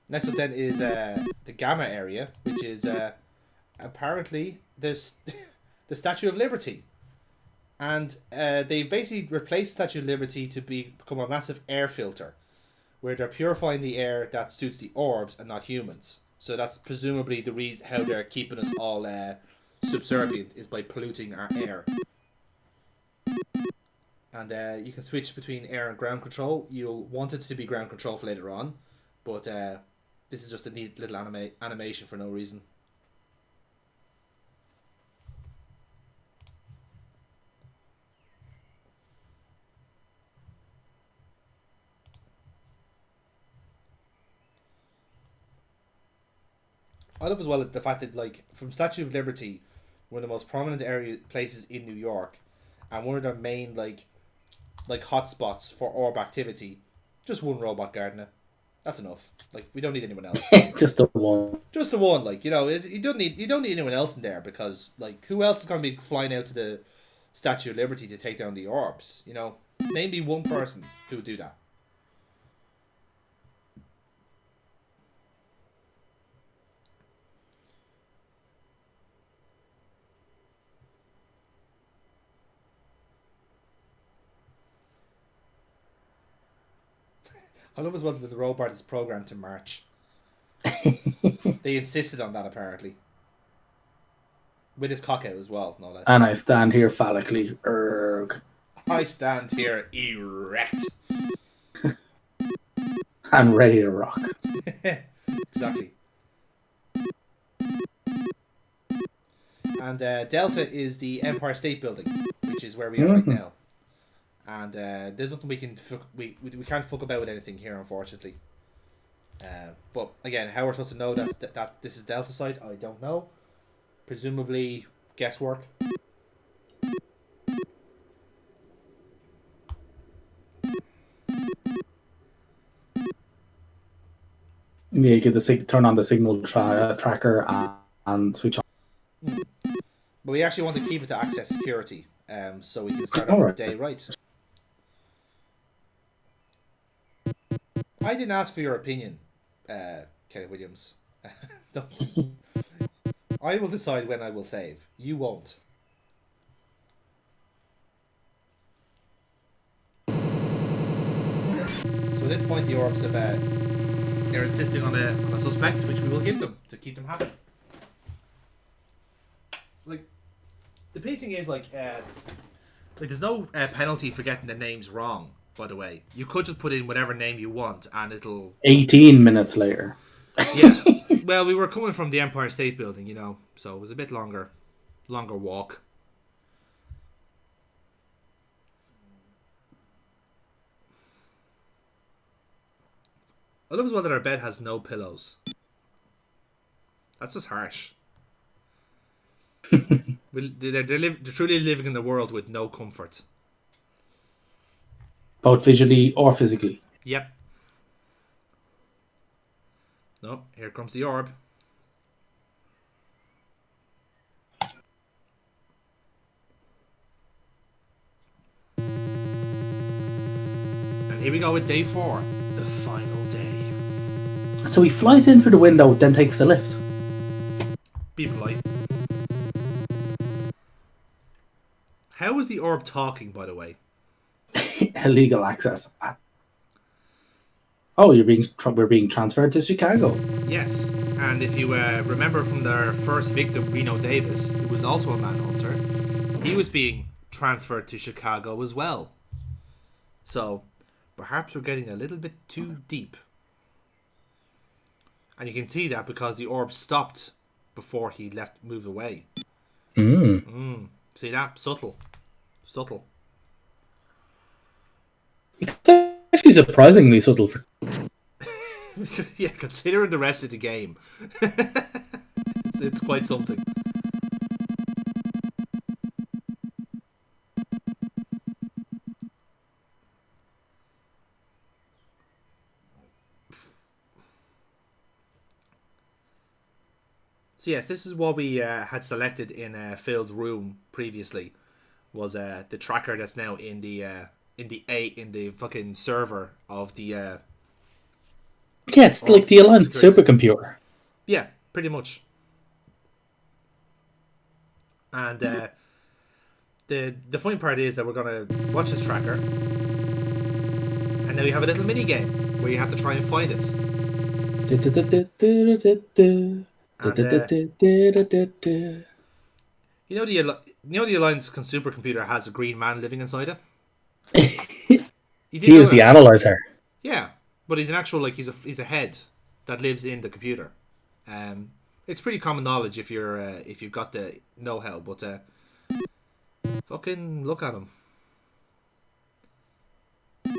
Next up then is the Gamma area, which is apparently this the Statue of Liberty. And they've basically replaced Statue of Liberty to become a massive air filter, where they're purifying the air that suits the orbs and not humans. So that's presumably the reason how they're keeping us all subservient, is by polluting our air. And you can switch between air and ground control. You'll want it to be ground control for later on, but this is just a neat little animation for no reason. I love as well the fact that, like, from Statue of Liberty, one of the most prominent places in New York, and one of their main like hotspots for orb activity, just one robot gardener. That's enough. Like, we don't need anyone else. Just the one. Just the one. Like, you don't need anyone else in there, because, like, who else is going to be flying out to the Statue of Liberty to take down the orbs? Name me one person who would do that. I love as well that the robot is programmed to march. They insisted on that, apparently. With his cock out as well, no less. And I stand here phallically. Erg. I stand here erect. And ready to rock. Exactly. And Delta is the Empire State Building, which is where we are right now. And there's nothing we can we can't fuck about with anything here, unfortunately. But again, how we're supposed to know that this is Delta site, I don't know. Presumably guesswork. Yeah, you get turn on the signal tracker and switch on. But we actually want to keep it to access security, so we can start off the day right. I didn't ask for your opinion, Kenneth Williams. I will decide when I will save. You won't. So at this point, the Orbs have they're insisting on a suspect, which we will give them to keep them happy. Like, the big thing is, like there's no penalty for getting the names wrong. By the way, you could just put in whatever name you want, and it'll. 18 minutes later. Yeah. Well, we were coming from the Empire State Building, so it was a bit longer walk. I love as well that our bed has no pillows. That's just harsh. They're truly living in a world with no comfort. Both visually or physically. Yep. No, here comes the orb. And here we go with day 4, the final day. So he flies in through the window, then takes the lift. Be polite. How was the orb talking, by the way? Illegal access. Oh, we're being transferred to Chicago. Yes, and if you remember from their first victim, Reno Davis, who was also a Manhunter, he was being transferred to Chicago as well. So, perhaps we're getting a little bit too deep. And you can see that because the orb stopped before he moved away. See that? Subtle. It's actually surprisingly subtle. Yeah, considering the rest of the game. It's quite something. So yes, this is what we had selected in Phil's room previously. Was the tracker that's now in the fucking server of the Yeah, it's like the Orbs Alliance security. supercomputer. Yeah, pretty much. And the funny part is that we're gonna watch this tracker, and now you have a little mini game where you have to try and find it. And the Alliance supercomputer has a green man living inside it. You didn't He know is the that? analyzer. Yeah, but he's an actual he's a head that lives in the computer. It's pretty common knowledge if you've got the know-how, but fucking look at him.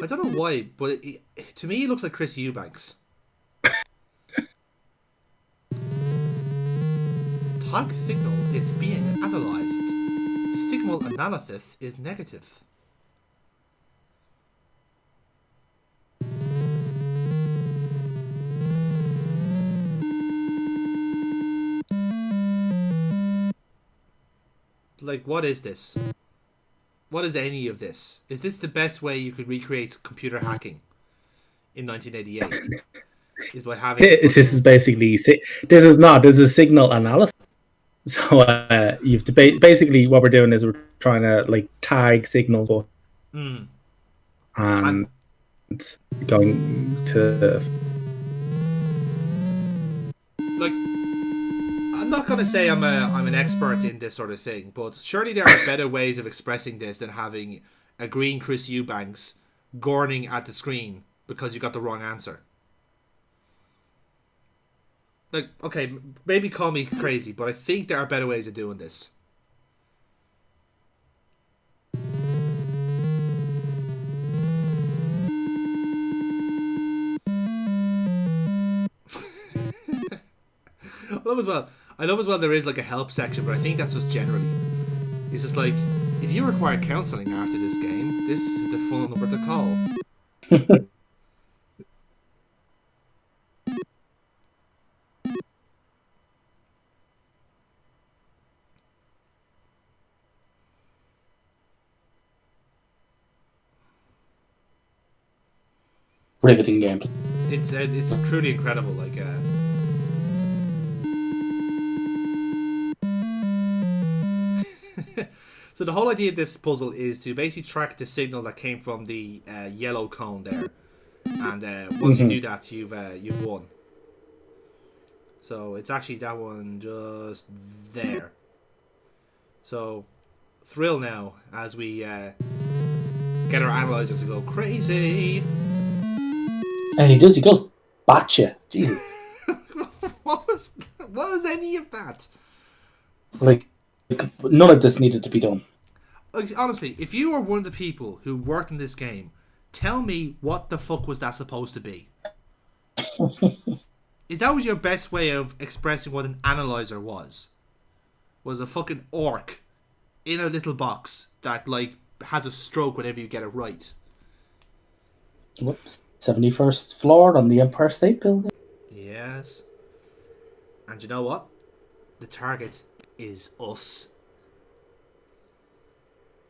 I don't know why, but to me he looks like Chris Eubanks. Tag signal is being analyzed. The signal analysis is negative. Like, what is this? What is any of this? Is this the best way you could recreate computer hacking in 1988? Is by having This is basically this is signal analysis. So you have to basically what we're doing is we're trying to like tag signals and and going to like, I'm not gonna say I'm an expert in this sort of thing, but surely there are better ways of expressing this than having a green Chris Eubanks gorning at the screen because you got the wrong answer. Like, okay, maybe call me crazy, but I think there are better ways of doing this. I love as well there is like a help section, but I think that's just generally. It's just like, if you require counselling after this game, this is the phone number to call. riveting gameplay. It's truly incredible. Like, so the whole idea of this puzzle is to basically track the signal that came from the yellow cone there, and once you do that, you've won. So it's actually that one just there. So thrill now as we get our analyzer to go crazy. And he goes batcha. Jesus. what was any of that? Like none of this needed to be done. Like, honestly, if you are one of the people who worked in this game, tell me what the fuck was that supposed to be? Is that was your best way of expressing what an analyzer was? Was a fucking orc in a little box that like has a stroke whenever you get it right? Whoops. 71st floor on the Empire State Building. Yes. And you know what? The target is us.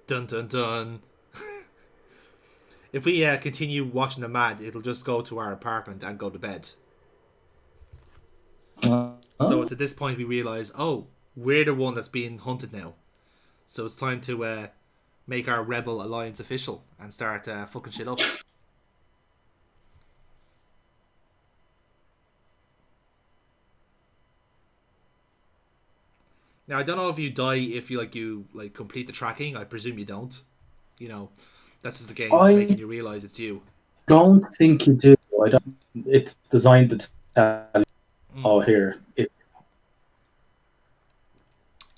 Dun dun dun. If we continue watching the Mad, it'll just go to our apartment and go to bed. So it's at this point we realise, oh, we're the one that's being hunted now. So it's time to make our Rebel Alliance official and start fucking shit up. Now I don't know if you die if you complete the tracking. I presume you don't. You know, that's just the game making you realise it's you. Don't think you do. I don't. It's designed to tell you. Oh, here.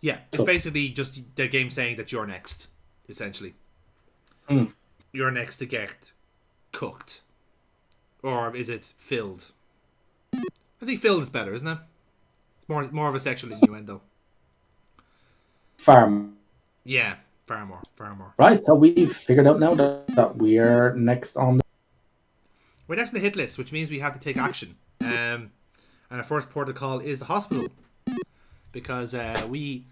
Yeah, it's basically just the game saying that you're next, essentially. You're next to get cooked. Or is it filled? I think filled is better, isn't it? It's more of a sexual innuendo. Far. Yeah, far more. Right, so we've figured out now that we're next on we're next on the hit list, which means we have to take action. And our first port of call is the hospital. Because we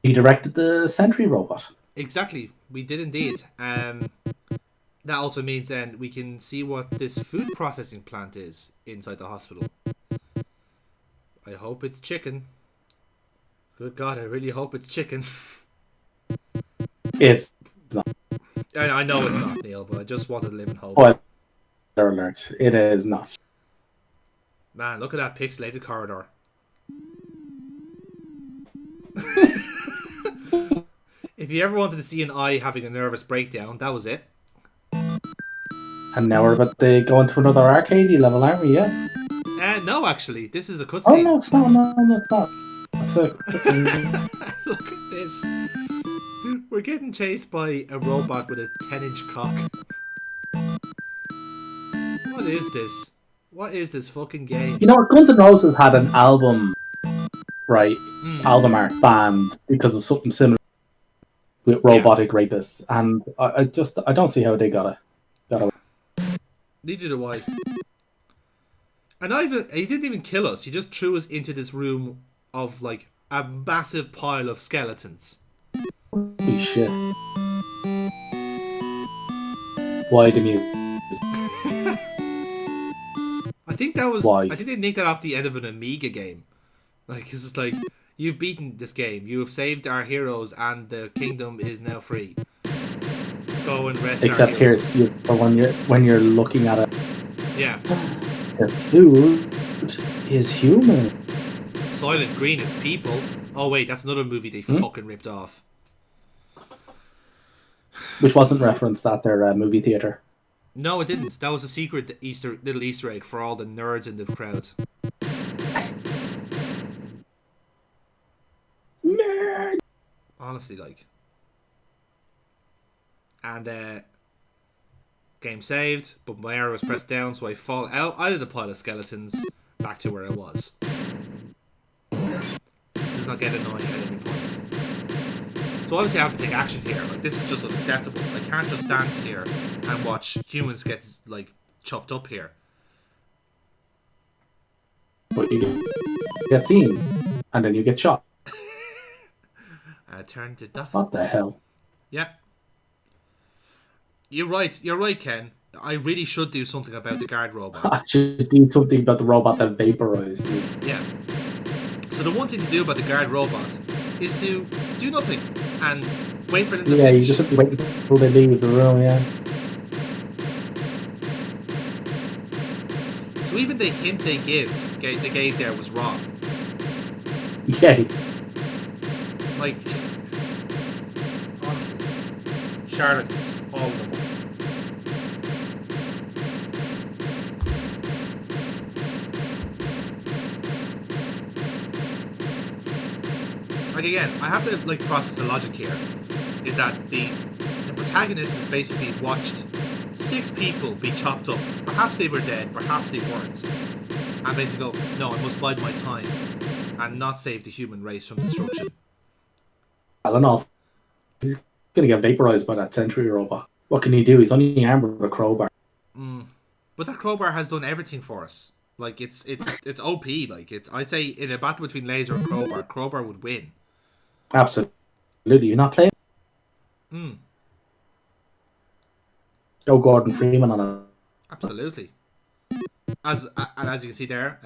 redirected the sentry robot. Exactly, we did indeed. that also means then we can see what this food processing plant is inside the hospital. I hope it's chicken. Good God, I really hope it's chicken. It's not. I know it's not, Neil, but I just wanted to live in hope. Spoiler alert. It is not. Man, look at that pixelated corridor. If you ever wanted to see an eye having a nervous breakdown, that was it. And now we're about to go into another arcadey level, aren't we? Yeah. No, actually, this is a Oh cutscene. no, it's not. No, it's not. That's a Look at this. We're getting chased by a robot with a 10-inch cock. What is this? What is this fucking game? You know what? Guns N' Roses had an album, right? Album art banned because of something similar with robotic rapists, and I don't see how they got it. Neither do I. And he didn't even kill us. He just threw us into this room of like a massive pile of skeletons. Holy shit! Why the music? I think that was. Why? I think they nicked that off the end of an Amiga game. Like it's just like, you've beaten this game. You have saved our heroes, and the kingdom is now free. Go and rest. Except here, it's when you're looking at it. Yeah. The food is human. Silent Green is people. Oh wait, that's another movie they fucking ripped off. Which wasn't referenced at their movie theater. No, it didn't. That was a secret little Easter egg for all the nerds in the crowd. Nerd. Honestly, like. And game saved, but my arrow was pressed down, so I fall out of the pile of skeletons back to where I was. This does not get annoying at any point. So obviously I have to take action here. Like, this is just unacceptable. I can't just stand here and watch humans get like chopped up here. But you get seen, and then you get shot. Turn to death. What the hell? Yeah. You're right, Ken. I really should do something about the guard robot. I should do something about the robot that vaporized me. Yeah. So the one thing to do about the guard robot is to do nothing and wait for them to finish. You just have to wait until they leave the room, yeah. So even the hint they gave there was wrong. Yeah. Like, honestly, charlatans, all of them. Like again, I have to like process the logic here. Is that the protagonist has basically watched 6 people be chopped up. Perhaps they were dead, perhaps they weren't. And basically go, no, I must bide my time and not save the human race from destruction. I don't know. He's gonna get vaporized by that sentry robot. What can he do? He's only armed with a crowbar. But that crowbar has done everything for us. Like it's OP. Like I'd say in a battle between laser and crowbar would win. Absolutely. You're not playing? Go Gordon Freeman on it. Absolutely. As you can see there,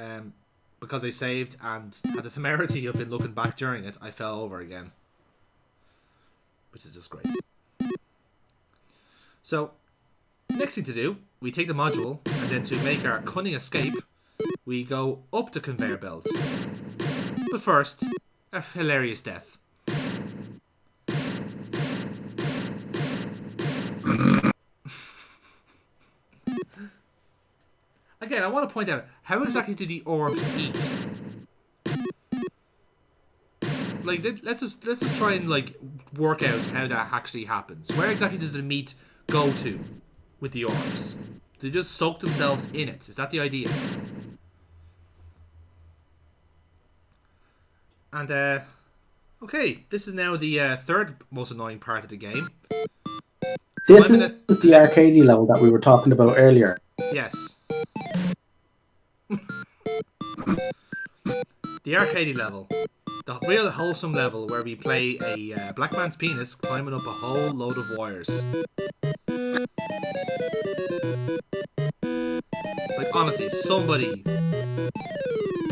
because I saved and had the temerity of been looking back during it, I fell over again. Which is just great. So, next thing to do, we take the module, and then to make our cunning escape, we go up the conveyor belt. But first, a hilarious death. Again, I want to point out, how exactly do the orbs eat? Like, let's just try and like work out how that actually happens. Where exactly does the meat go to with the orbs? Do they just soak themselves in it? Is that the idea? And okay, this is now the third most annoying part of the game. This is the arcadey level that we were talking about earlier. Yes. The arcadey level. The real wholesome level where we play a black man's penis climbing up a whole load of wires. Like, honestly,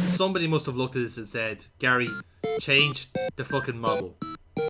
somebody must have looked at this and said, Gary, change the fucking model.